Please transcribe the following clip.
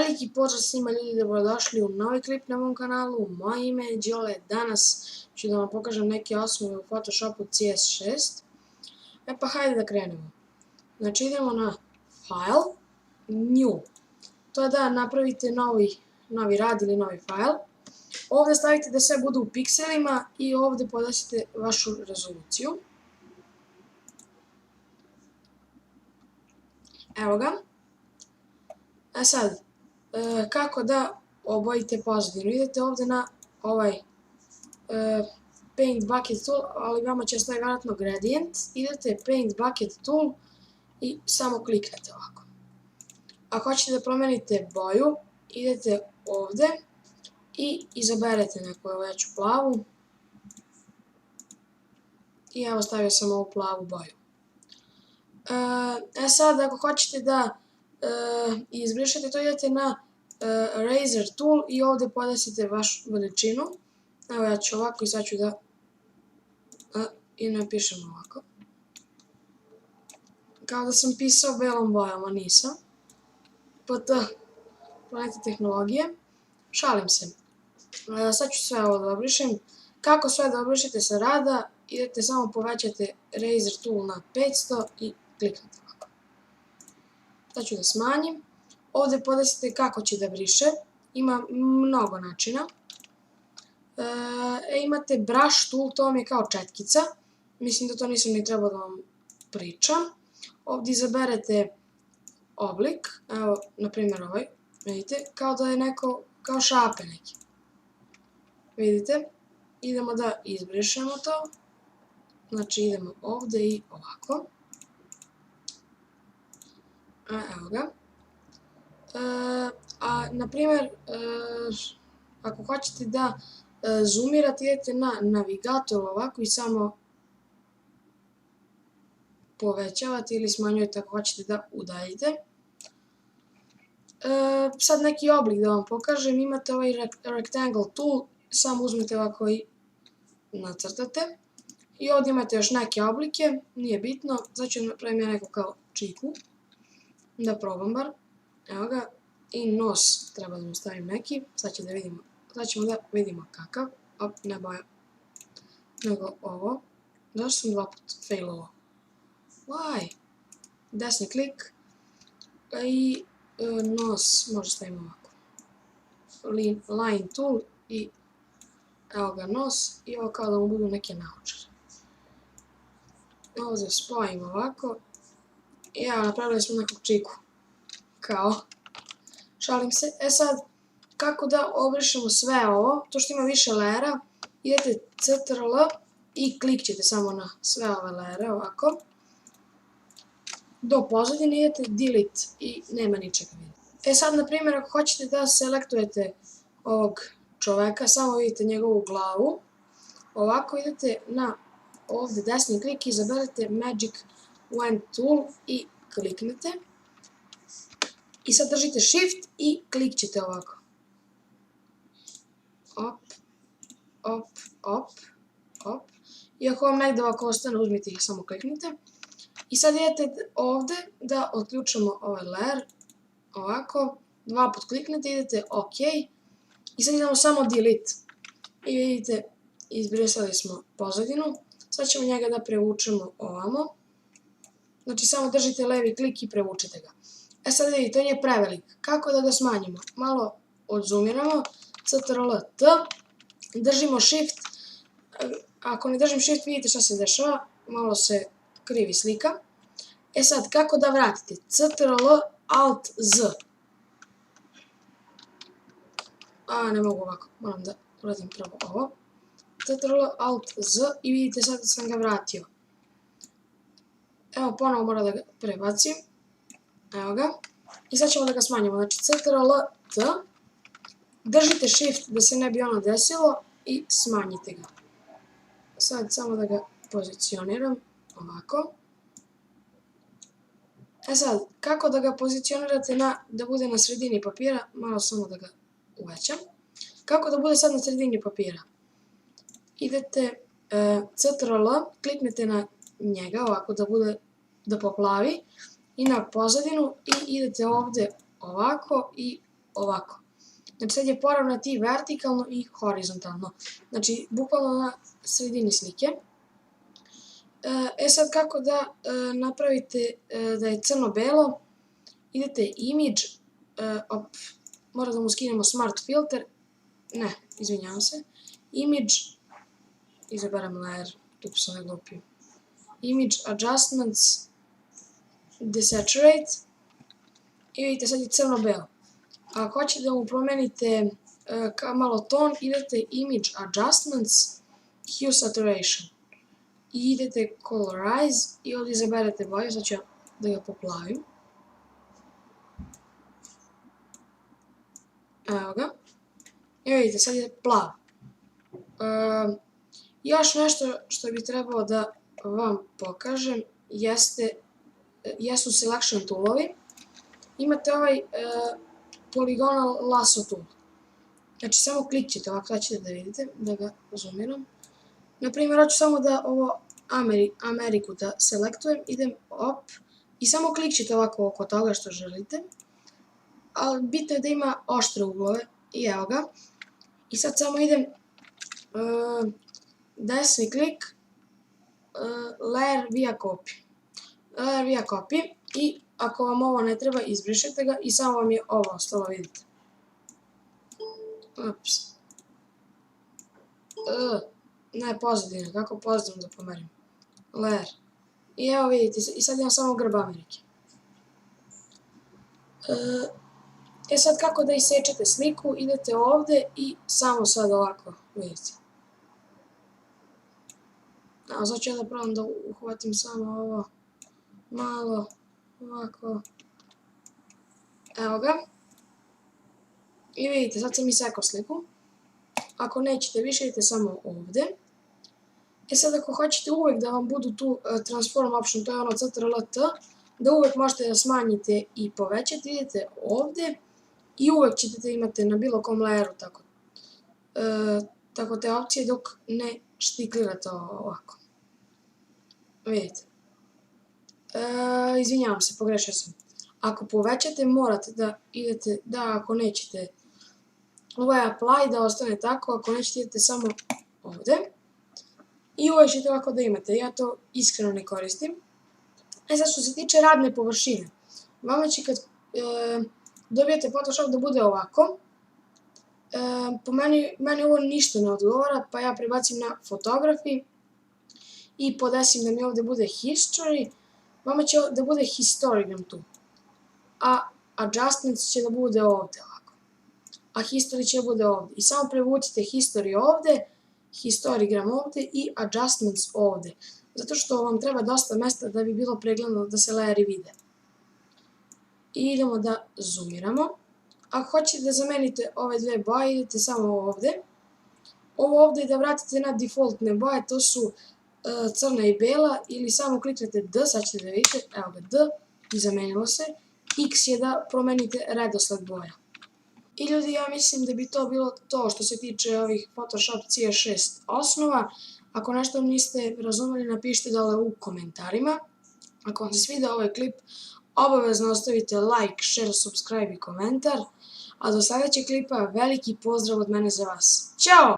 Veliki pozdrav svima ljudi, dobrodošli u novi klip na mom kanalu. Moje ime je Đole. Danas ću da vam pokažem neke osnove u Photoshopu CS6. Pa hajde da krenemo. Znači idemo na File, New. To je da napravite novi rad ili novi file. Ovdje stavite da sve bude u pikselima i ovdje podesite vašu rezoluciju. Evo ga. A sad, kako da obojite pozadinu? Idete ovdje na ovaj Paint Bucket Tool, ali vama će staviti vjerojatno Gradient. Idete Paint Bucket Tool i samo kliknete ovako. Ako hoćete da promenite boju, idete ovdje i izaberete neku, evo ja ću plavu. I evo stavio sam ovu plavu boju. Sad ako hoćete da izbrišete to, idete na Razor Tool i ovdje podesite vašu veličinu. Evo ja ću ovako i sad ću da i napišem ovako. Kao da sam pisao belom bojom, a nisam. Planete tehnologije. Šalim se. Sad ću sve ovo da obrišem. Kako sve da obrišete sa rada, idete samo povećate Razor Tool na 500 i kliknete ovako. Sad ću da smanjim. Ovdje podesite kako će da briše. Ima mnogo načina. Imate Brush Tool, to vam je kao četkica. Mislim da to nisam ni trebao da vam pričam. Ovdje izaberete oblik. Evo, na primjer ovaj. Vidite, kao da je neko, kao šape neki. Vidite, idemo da izbrišemo to. Znači idemo ovdje i ovako. Evo ga. Na primjer, ako hoćete da zoomirate, idete na navigator ovako i samo povećavate ili smanjujete ako hoćete da udaljite. Sad neki oblik da vam pokažem, imate ovaj Rectangle Tool, samo uzmete ovako i nacrtate. I ovdje imate još neke oblike, nije bitno, sad ću napravim ja neko kao čiku, da probam bar, evo ga, i nos treba da mu stavim neki, sad ćemo da vidimo kakav, ne boja, nego ovo, zašto sam dva put failovo, why, desni klik, i nos možda stavim ovako, Line Tool i evo ga nos i ovo kao da mu budu neke naočare. Ovdje spojimo ovako i evo napravili smo nekog čiku, kao, šalim se. Sad, kako da obrišemo sve ovo, to što ima više lera, idete Ctrl i klikćete samo na sve ove lere ovako. Do pozadine idete Delete i nema ničega vidjeti. Sad, na primjer, ako hoćete da selektujete ovog čoveka, samo vidite njegovu glavu, ovako idete na ovdje desni klik i izaberete Magic Wand Tool i kliknete. I sad držite Shift i klikćete ovako. Op, op, op, op. I ako vam negdje ovako ostane, uzmite ih, samo kliknite. I sad idete ovdje da otključamo ovaj layer. Ovako, dva put kliknete, idete OK. I sad idemo samo Delete. I vidite, izbrisali smo pozadinu. Sad ćemo njega da prevučemo ovamo. Znači samo držite levi klik i prevučete ga. Sad vidite, on je prevelik. Kako da ga smanjimo? Malo odzoomiramo. Ctrl-T. Držimo Shift. Ako ne držim Shift, vidite šta se dešava. Malo se krivi slika. Sad, kako da vratite? Ctrl-Alt-Z. Ne mogu ovako. Moram da uradim prvo ovo. Ctrl-Alt-Z i vidite sad da sam ga vratio. Evo, ponovo moram da ga prebacim. Evo ga. I sad ćemo da ga smanjimo. Znači Ctrl-T. Držite Shift da se ne bi ono desilo i smanjite ga. Sad samo da ga pozicioniram. Ovako. Sad, kako da ga pozicionirate da bude na sredini papira? Malo samo da ga uvećam. Kako da bude sad na sredini papira? Idete Ctrl, kliknete na njega ovako da poplavi i na pozadinu i idete ovdje ovako i ovako. Znači sad je poravnati vertikalno i horizontalno. Znači bukvalno na sredini slike. Sad kako da napravite da je crno-belo, idete image, mora da mu skinemo smart filter, ne, izvinjavam se, image, izaberem layer, tu sam ne glupio, image adjustments, desaturate i vidite sad je crno-belo. Ako hoćete da mu promenite malo ton, idete image adjustments, hue saturation. I idete colorize i ovdje izaberete boju, sad ću da ga poplavim. Evo ga. I vidite, sad je plav. Još nešto što bi trebalo da vam pokažem jesu selection toolovi. Imate ovaj polygonal lasso tool. Znači samo klikćete ovako, sad ćete da vidite, da ga zoomiram. Naprimjer, hoću samo da ovo Ameriku da selektujem, idem op i samo klikćete ovako oko toga što želite. Ali bitno je da ima oštre uglove i evo ga. I sad samo idem desni klik, layer via copy. Layer via copy i ako vam ovo ne treba, izbrišete ga i samo vam je ovo ostalo, vidite. Ups. Ne, pozadine, kako pozadinu da pomerim. Layer. I evo vidite, i sad imam samo grb Amerike. Sad kako da isečete sliku, idete ovdje i samo sad ovako, vidite. Sad ću ja da probam da uhvatim samo ovo malo, ovako. Evo ga. I vidite, sad sam isekao sliku. Ako nećete više, idete samo ovdje. Sad ako hoćete uvijek da vam budu tu transform option, to je ono CTRL-T, da uvijek možete da smanjite i povećate, idete ovdje i uvijek ćete da imate na bilo kom layeru tako te opcije dok ne štiklirate ovako. Vidite. Izvinjavam se, pogrešio sam. Ako povećate, morate da idete, ako nećete, ovo je apply, da ostane tako, ako nećete idete samo ovdje. I uvijek ćete ovako da imate, ja to iskreno ne koristim. Sad što se tiče radne površine, vama će kad dobijete Photoshop da bude ovako, po meni ovo ništa ne odgovara, pa ja prebacim na photography i podesim da mi ovdje bude history, vama će da bude historygram tu, a adjustments će da bude ovdje ovako, a history će da bude ovdje. I samo prevucite history ovdje, historygram ovdje i adjustments ovdje, zato što vam treba dosta mjesta da bi bilo pregledno da se layeri vide. I idemo da zoomiramo. Ako hoćete da zamenite ove dve boje, idete samo ovdje. Ovo ovdje da vratite na defaultne boje, to su crna i bela, ili samo kliknete D, sad ćete da vidite, evo ga D, i zamenilo se. X je da promenite redosled boja. I ljudi, ja mislim da bi to bilo to što se tiče ovih Photoshop CS6 osnova. Ako nešto niste razumeli, napišite dole u komentarima. Ako vam se svidio ovaj klip, obavezno ostavite like, share, subscribe i komentar. A do sljedećeg klipa veliki pozdrav od mene za vas. Ćao!